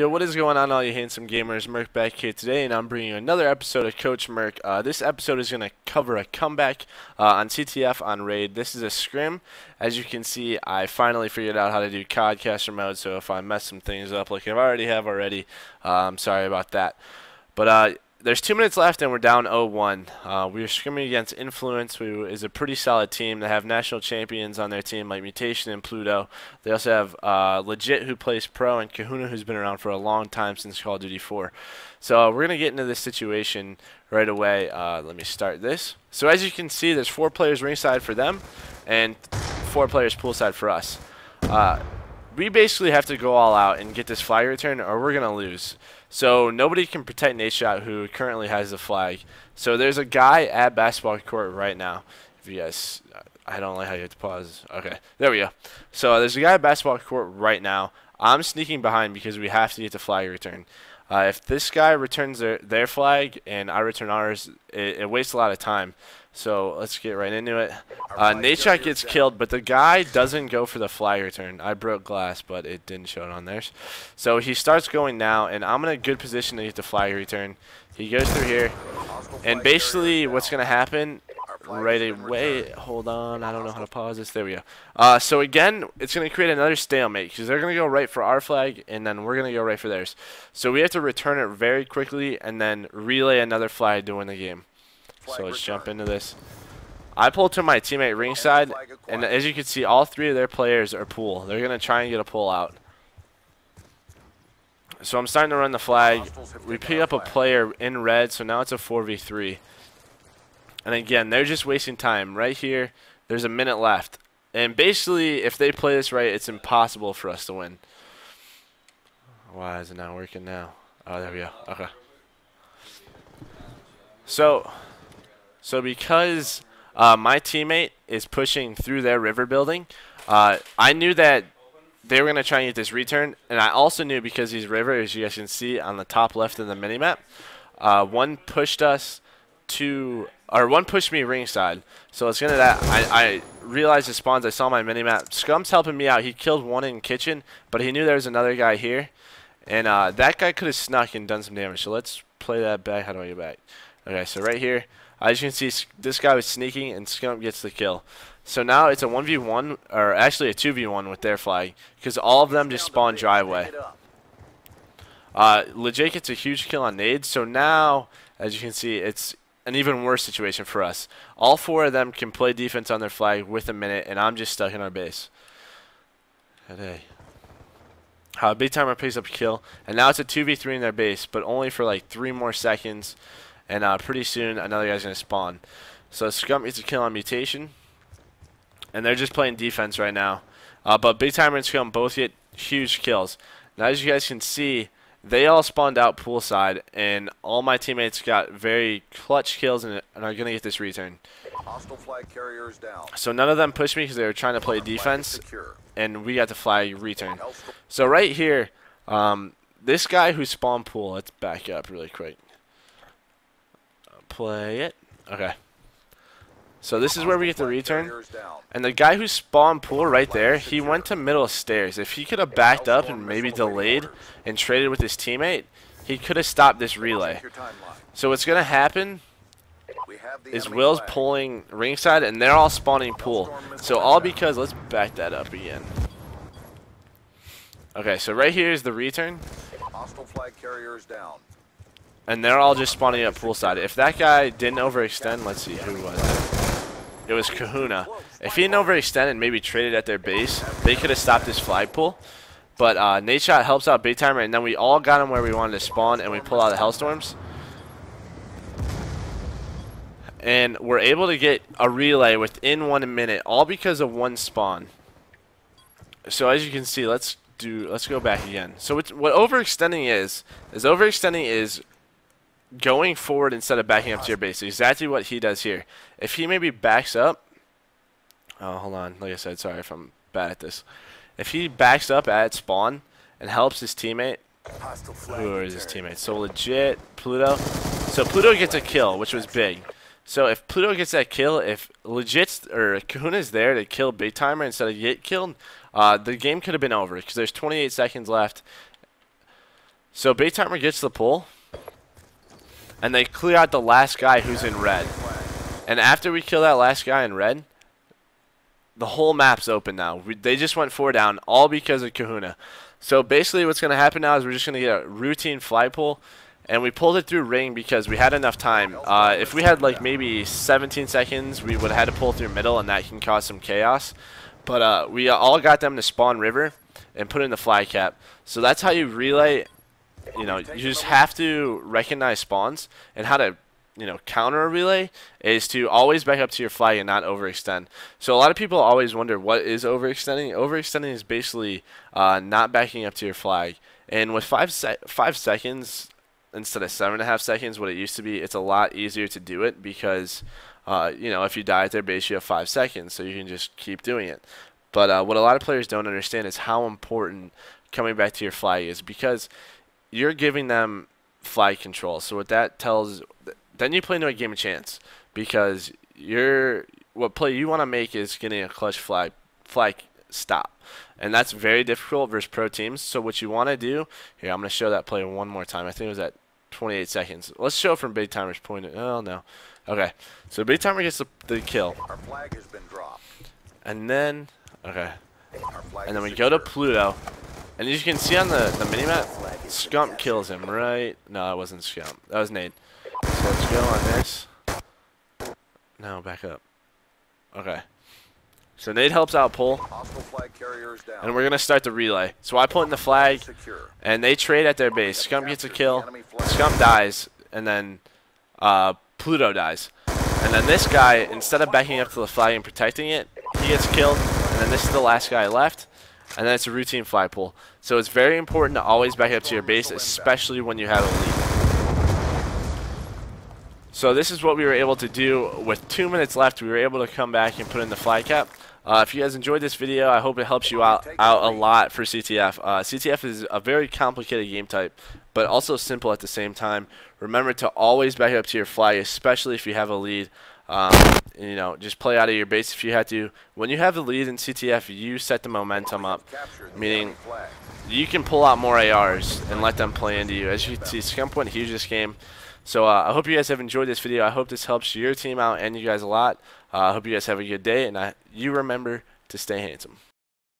Yo, what is going on, all you handsome gamers? MerK back here today, and I'm bringing you another episode of Coach MerK. This episode is going to cover a comeback on CTF on Raid. This is a scrim. As you can see, I finally figured out how to do Codcaster mode, so if I mess some things up like I already, I'm sorry about that. But there's 2 minutes left, and we're down 0-1. We are scrimming against Influence, who is a pretty solid team. They have national champions on their team like Mutation and Pluto. They also have Legit, who plays pro, and Kahuna, who's been around for a long time since Call of Duty 4. So we're going to get into this situation right away. Let me start this. So as you can see, there's 4 players ringside for them and 4 players poolside for us. We basically have to go all out and get this flag return, or we're going to lose. So nobody can protect Nadeshot, who currently has the flag. So there's a guy at basketball court right now. If you guys, I don't like how you have to pause. Okay, there we go. So there's a guy at basketball court right now. I'm sneaking behind because we have to get the flag return. If this guy returns their flag and I return ours, it wastes a lot of time. So let's get right into it. Nadeshot gets killed, but the guy doesn't go for the flag return. I broke glass, but it didn't show it on theirs. So he starts going now, and I'm in a good position to get the flag return. He goes through here, and basically what's going to happen right away, hold on, I don't know how to pause this, there we go. So again, it's going to create another stalemate, because they're going to go right for our flag, and then we're going to go right for theirs. So we have to return it very quickly, and then relay another flag to win the game. So let's jump into this. I pulled to my teammate ringside, and as you can see, all 3 of their players are pool. They're going to try and get a pull out. So I'm starting to run the flag. We pick up a player in red, so now it's a 4v3. And again, they're just wasting time. Right here, there's a minute left. And basically, if they play this right, it's impossible for us to win. Why is it not working now? Oh, there we go. Okay. So because my teammate is pushing through their river building, I knew that they were going to try and get this return, and I also knew because these river, as you guys can see on the top left of the minimap, one pushed me ringside. So it's gonna that I realized the spawns. I saw my minimap. Scum's helping me out. He killed one in kitchen, but he knew there was another guy here, and that guy could have snuck and done some damage. So let's play that back. How do I get back? Okay, so right here, as you can see, this guy was sneaking, and Scum gets the kill. So now it's a 1v1, or actually a 2v1 with their flag, because all of them just spawn driveway. Legit gets a huge kill on nades, so now, as you can see, it's an even worse situation for us. All 4 of them can play defense on their flag with a minute, and I'm just stuck in our base. Hey. Big Timer picks up a kill, and now it's a 2v3 in their base, but only for like 3 more seconds. And pretty soon, another guy's going to spawn. So Scum gets a kill on Mutation. And they're just playing defense right now. But Big Timer and Scum both get huge kills. Now, as you guys can see, they all spawned out poolside. And all my teammates got very clutch kills and are going to get this return. Hostile flag carriers down. So none of them pushed me because they were trying to play defense. And we got the flag return. So right here, this guy who spawned pool, let's back up really quick. Play it. Okay. So this is where we get the return. And the guy who spawned pool right there, he went to middle stairs. If he could have backed up and maybe delayed and traded with his teammate, he could have stopped this relay. So what's going to happen is Will's pulling ringside, and they're all spawning pool. So all because, let's back that up again. Okay, so right here is the return. Hostile flag carriers down. And they're all just spawning up poolside. If that guy didn't overextend, let's see, who was it? It was Kahuna. If he didn't overextend and maybe traded at their base, they could have stopped this flag pull. But Nadeshot helps out Big Timer, and then we all got him where we wanted to spawn, and we pull out the Hellstorms. And we're able to get a relay within 1 minute, all because of one spawn. So as you can see, let's go back again. So what overextending is going forward instead of backing up to your base. Exactly what he does here. If he maybe backs up, oh, hold on, like I said, sorry if I'm bad at this. If he backs up at spawn and helps his teammate, who is his teammate? So Legit, Pluto. So Pluto gets a kill, which was big. So if Pluto gets that kill, if Legit or Kahuna's there to kill Big Timer instead of get killed, the game could have been over because there's 28 seconds left. So bait timer gets the pull, and they clear out the last guy who's in red. And after we kill that last guy in red, the whole map's open now. They just went 4 down, all because of Kahuna. So basically what's going to happen now is we're just going to get a routine fly pull, and we pulled it through ring because we had enough time. If we had like maybe 17 seconds, we would have had to pull through middle, and that can cause some chaos. But we all got them to spawn river and put in the fly cap. So that's how you relay. You know, you just have to recognize spawns, and how to, you know, counter a relay is to always back up to your flag and not overextend. So a lot of people always wonder, what is overextending? Overextending is basically not backing up to your flag. And with 5 seconds instead of 7.5 seconds, what it used to be, it's a lot easier to do it because, you know, if you die at their base, you have 5 seconds, so you can just keep doing it. But what a lot of players don't understand is how important coming back to your flag is, because you're giving them flag control. So what that tells, then you play into a game of chance, because what play you want to make is getting a clutch flag stop, and that's very difficult versus pro teams. So what you want to do here, I'm going to show that play one more time. I think it was at 28 seconds. Let's show from big timer's point. Oh no, okay. So big timer gets the kill. Our flag has been dropped. And then okay, Our flag and then is we go to secure. Pluto. And as you can see on the minimap, Scump kills him, right? No, that wasn't Scump. That was Nate. So let's go on this. No, back up. Okay. So Nate helps out pull, Hostile flag carriers down. and we're going to start the relay. So I put in the flag, Secure. and they trade at their base. Scump gets a kill, Scump dies, and then Pluto dies. And then this guy, instead of backing up to the flag and protecting it, he gets killed, and then this is the last guy left. And then it's a routine fly pull. So it's very important to always back up to your base, especially when you have a lead. So this is what we were able to do. With 2 minutes left, we were able to come back and put in the fly cap. If you guys enjoyed this video, I hope it helps you out a lot for CTF. CTF is a very complicated game type, but also simple at the same time. Remember to always back up to your flag, especially if you have a lead. You know, just play out of your base if you had to. When you have the lead in CTF, you set the momentum up, meaning you can pull out more ARs and let them play into you. As you can see, Scump went huge this game. So I hope you guys have enjoyed this video. I hope this helps your team out and you guys a lot. I hope you guys have a good day, and you remember to stay handsome.